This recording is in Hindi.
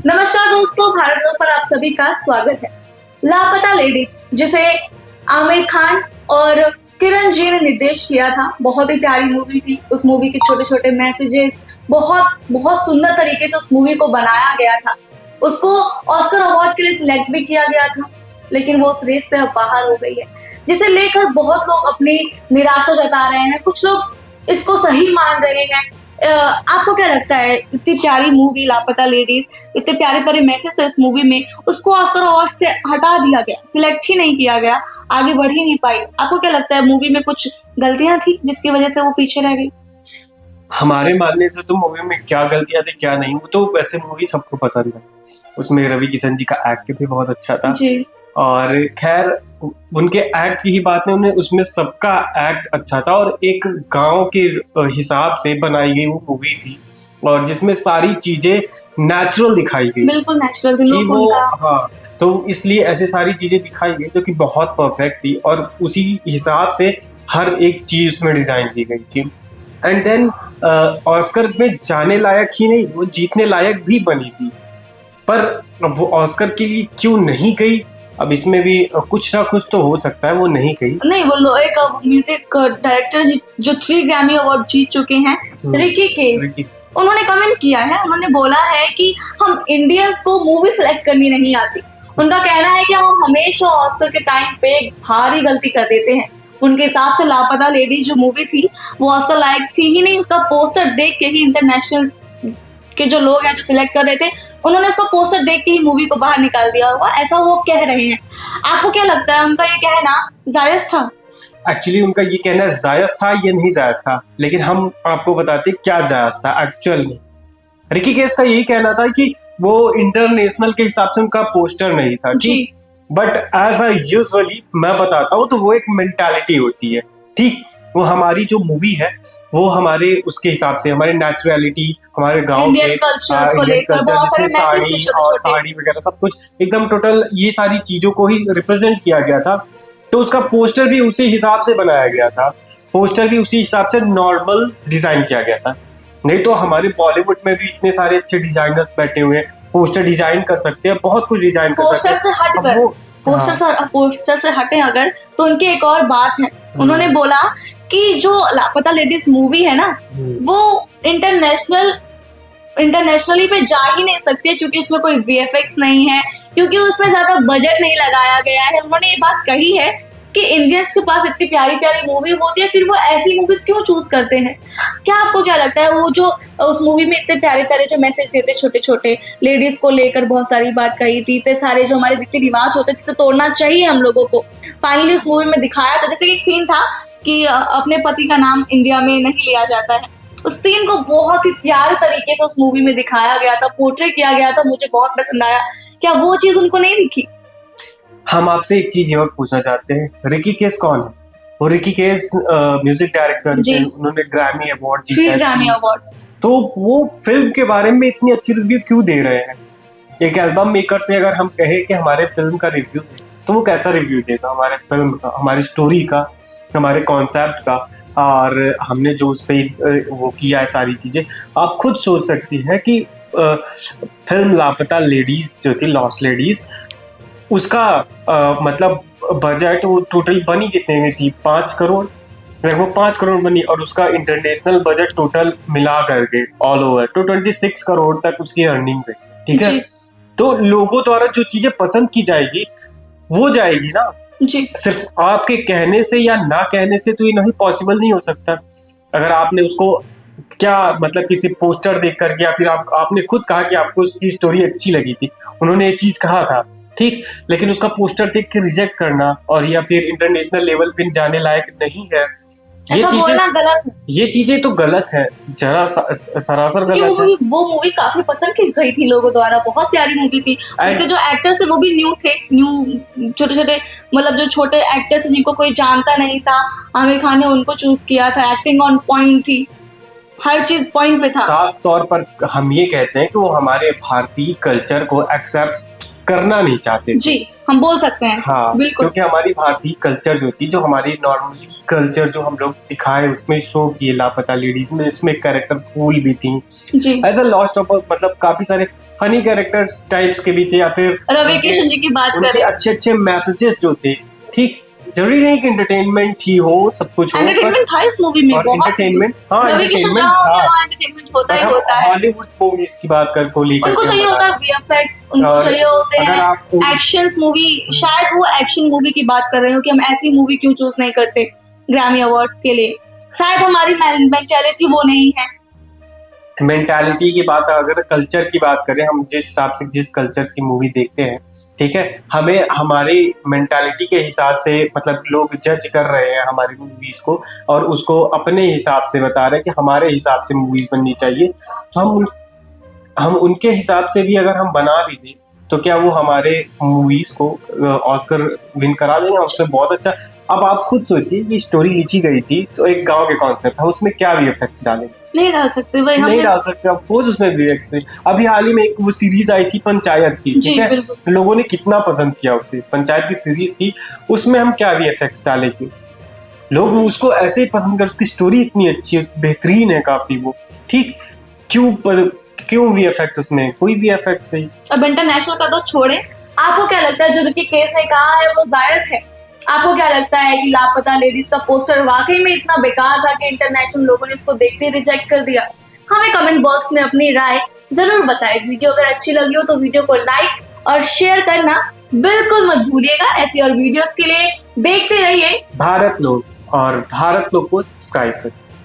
नमस्कार दोस्तों, भारत दो पर आप सभी का स्वागत है। लापता लेडीज, जिसे आमिर खान और किरण जी ने निर्देश किया था, बहुत ही प्यारी मूवी थी। उस मूवी के छोटे छोटे मैसेजेस, बहुत बहुत सुंदर तरीके से उस मूवी को बनाया गया था। उसको ऑस्कर अवार्ड के लिए सिलेक्ट भी किया गया था, लेकिन वो उस रेस से अब बाहर हो गई है, जिसे लेकर बहुत लोग अपनी निराशा जता रहे हैं। कुछ लोग इसको सही मान रहे हैं। आपको क्या लगता है, इतनी प्यारी मूवी लापता लेडीज, इतने प्यारे प्यारे मैसेज थे इस मूवी में, उसको ऑस्कर अवार्ड से हटा दिया गया, सिलेक्ट ही नहीं किया गया, आगे बढ़ ही नहीं पाई। आपको क्या लगता है, मूवी में कुछ गलतियां थी जिसकी वजह से वो पीछे रह गई? हमारे मानने से तो मूवी में क्या गलतियां थी क्या नहीं, वो तो वैसे मूवी सबको पसंद है। उसमें रवि किशन जी का एक्ट भी बहुत अच्छा था जी। और खैर उनके एक्ट की ही बात नहीं, उन्हें उसमें सबका एक्ट अच्छा था और एक गांव के हिसाब से बनाई गई वो मूवी थी और जिसमें सारी चीजें नेचुरल दिखाई गई, बिल्कुल नेचुरल थी, कि लोग वो उनका हाँ, तो इसलिए ऐसे सारी चीजें दिखाई गई जो कि बहुत परफेक्ट थी और उसी हिसाब से हर एक चीज उसमें डिजाइन की गई थी। एंड देन ऑस्कर में जाने लायक ही नहीं, वो जीतने लायक भी बनी थी। पर अब वो ऑस्कर के लिए क्यों नहीं गई, अब इसमें भी कुछ ना कुछ तो हो सकता है, वो नहीं गई। नहीं, वो एक म्यूजिक डायरेक्टर जो 3 ग्रैमी अवार्ड जीत चुके हैं, रिकी केस, रिकी। उन्होंने कमेंट किया है। उन्होंने बोला है कि हम इंडियंस को मूवी सिलेक्ट करनी नहीं आती। उनका कहना है कि हम हमेशा ऑस्कर के टाइम पे एक भारी गलती कर देते हैं। उनके हिसाब से लापता लेडीज जो मूवी थी, वो ऑस्कर लायक थी ही नहीं। उसका पोस्टर देख के ही इंटरनेशनल के जो लोग हैं जो सिलेक्ट कर रहे थे, उन्होंने उसका पोस्टर देख के ही मूवी को बाहर निकाल दिया हुआ, ऐसा वो कह रहे हैं। आपको क्या लगता है, उनका ये कहना जायज था? एक्चुअली उनका ये कहना जायज था, ये नहीं जायज था, लेकिन हम आपको बताते क्या जायज था एक्चुअल में। रिकी केस का यही कहना था कि वो इंटरनेशनल के हिसाब से उनका पोस्टर नहीं था, ठीक। बट एज अ यूजुअली मैं बताता हूँ तो वो एक मेंटालिटी होती है, ठीक। वो हमारी जो मूवी है वो हमारे उसके हिसाब से, हमारे नेचुरलिटी, हमारे गांव के कल्चर्स को लेकर बहुत सारे मैसेज थे छोटे छोटे, साड़ी वगैरह सब कुछ एकदम टोटल ये सारी चीजों को ही रिप्रेजेंट किया गया था। तो उसका पोस्टर भी उसी हिसाब से बनाया गया था, पोस्टर भी उसी हिसाब से नॉर्मल डिजाइन किया गया था। नहीं तो हमारे बॉलीवुड में भी इतने सारे अच्छे डिजाइनर्स बैठे हुए हैं, पोस्टर डिजाइन कर सकते हैं, बहुत कुछ डिजाइन कर सकते हैं। पोस्टर से हटे अगर, तो उनकी एक और बात है। उन्होंने बोला कि जो लापता लेडीज मूवी है ना, वो इंटरनेशनली पे जा ही नहीं सकती, क्योंकि उसमें कोई वीएफएक्स नहीं है, क्योंकि उसमें ज्यादा बजट नहीं लगाया गया है। उन्होंने ये बात कही है कि इंडियंस के पास इतनी प्यारी प्यारी मूवी होती है, फिर वो ऐसी मूवीज क्यों चूज करते हैं? क्या आपको क्या लगता है, वो जो उस मूवी में इतने प्यारे प्यारे जो मैसेज देते, छोटे छोटे लेडीज को लेकर बहुत सारी बात कही थी, इतने सारे जो हमारे रीति रिवाज होते हैं जिसे तोड़ना चाहिए हम लोगों को, फाइनली उस मूवी में दिखाया था। जैसे कि एक सीन था कि अपने पति का नाम इंडिया में नहीं लिया जाता है, उस सीन को बहुत ही प्यारे तरीके से उस मूवी में दिखाया गया था, पोर्ट्रे किया गया था, मुझे बहुत पसंद आया। क्या वो चीज उनको नहीं दिखी? हम आपसे एक चीज और पूछना चाहते हैं, रिकी केस कौन है? वो रिकी केस म्यूजिक डायरेक्टर हैं, उन्होंने ग्रैमी अवार्ड जीता है, 3 ग्रैमी अवार्ड्स। तो वो फिल्म के बारे में इतनी अच्छी रिव्यू क्यों दे रहे हैं? एक एल्बम मेकर से अगर हम कहे कि हमारे फिल्म का रिव्यू दे, तो वो कैसा रिव्यू देगा हमारे फिल्म का, हमारी स्टोरी का, हमारे कॉन्सेप्ट का, और हमने जो उस पर वो किया है सारी चीजें। आप खुद सोच सकती हैं कि फिल्म लापता लेडीज जो थी, लॉस्ट लेडीज, उसका मतलब बजट वो टोटल बनी कितने में थी? 5 करोड़, लगभग 5 करोड़ बनी, और उसका इंटरनेशनल बजट टोटल मिला करके ऑल ओवर तो 26 करोड़ तक उसकी अर्निंग हुई, ठीक है। तो लोगों द्वारा जो चीजें पसंद की जाएगी वो जाएगी ना जी। सिर्फ आपके कहने से या ना कहने से तो ये नहीं पॉसिबल नहीं हो सकता। अगर आपने उसको क्या मतलब किसी पोस्टर देख करके, या फिर आपने खुद कहा कि आपको उसकी स्टोरी अच्छी लगी थी, उन्होंने ये चीज कहा था, ठीक, लेकिन उसका पोस्टर देख के रिजेक्ट करना और या फिर इंटरनेशनल लेवल पे जाने लायक नहीं है, ये चीजें तो गलत है, जरा सरासर गलत है। वो मूवी काफी पसंद की गई थी लोगों द्वारा, बहुत प्यारी मूवी थी। उसके जो एक्टर्स थे वो भी न्यू थे, छोटे छोटे, मतलब जो छोटे एक्टर्स जिनको कोई जानता नहीं था, आमिर खान ने उनको चूज किया था। एक्टिंग ऑन पॉइंट थी, हर चीज पॉइंट पे था। साफ तौर पर हम ये कहते हैं कि वो हमारे भारतीय कल्चर को एक्सेप्ट करना नहीं चाहते जी, हम बोल सकते हैं। हाँ, बिल्कुल। क्योंकि हमारी भारतीय कल्चर जो थी, जो हमारी नॉर्मली कल्चर जो हम लोग दिखाए उसमें शो किए लापता लेडीज में, इसमें कैरेक्टर फूल भी थी, एज अ लॉस्ट ऑफ, मतलब काफी सारे फनी कैरेक्टर टाइप्स के भी थे, या फिर रवि किशन जी की बात उनके करें, अच्छे अच्छे मैसेजेस जो थे, ठीक, जरूरी नहीं कि एंटरटेनमेंट ही हो, सब कुछ हो, एंटरटेनमेंट था इस मूवी में और बहुत। एंटरटेनमेंट, हाँ रवि किशन एंटरटेनमेंट जहाँ होते हैं था। वहाँ एंटरटेनमेंट होता ही होता है। हॉलीवुड मूवीज की बात कर को लेकर उनको के चाहिए हम होता बता है वीएफएक्स, उनको और चाहिए होते अगर हैं आप एक्शंस मूवी। शायद वो एक्शन मूवी की बात कर रहे हो कि हम ऐसी मूवी क्यों चूज नहीं करते ग्रैमी अवार्ड्स के लिए। शायद हमारी मेंटालिटी वो नहीं है। मेंटालिटी की बात, अगर कल्चर की बात करें, हम जिस हिसाब से जिस कल्चर की मूवी देखते हैं, ठीक है, हमें हमारी मेंटालिटी के हिसाब से मतलब लोग जज कर रहे हैं हमारी मूवीज को, और उसको अपने हिसाब से बता रहे हैं कि हमारे हिसाब से मूवीज बननी चाहिए। तो हम उनके हिसाब से भी अगर हम बना भी दें, तो क्या वो हमारे मूवीज को ऑस्कर विन करा देंगे? उसमें बहुत अच्छा। अब आप खुद सोचिए कि स्टोरी लिखी गई थी तो एक गांव के कॉन्सेप्ट है, उसमें क्या वीएफएक्स डालेंगे? नहीं डाल सकते भाई, नहीं हमने डाल सकते ऑफ कोर्स उसमें वीएफएक्स है। अभी हाल ही में एक वो सीरीज आई थी पंचायत की, जी, ठीक है, बिल्कुल। लोगों ने कितना पसंद किया उसे, पंचायत की सीरीज थी, उसमें हम क्या वीएफएक्स डालेंगे? लोग उसको ऐसे ही पसंद कर, उसकी स्टोरी इतनी अच्छी है, बेहतरीन है काफी वो, ठीक, क्यों वीएफएक्स उसमें? कोई वीएफएक्स नहीं। अब इंटरनेशनल का तो छोड़े, आपको क्या लगता है जो रिकी केस ने कहा है वो जायज है? आपको क्या लगता है कि लापता लेडीज का पोस्टर वाकई में इतना बेकार था कि इंटरनेशनल लोगों ने इसको देखते ही रिजेक्ट कर दिया? हमें कमेंट बॉक्स में अपनी राय जरूर बताएं। वीडियो अगर अच्छी लगी हो तो वीडियो को लाइक और शेयर करना बिल्कुल मत भूलिएगा। ऐसी और वीडियोस के लिए देखते रहिए भारत लोग, और भारत लोग को सब्सक्राइब करें।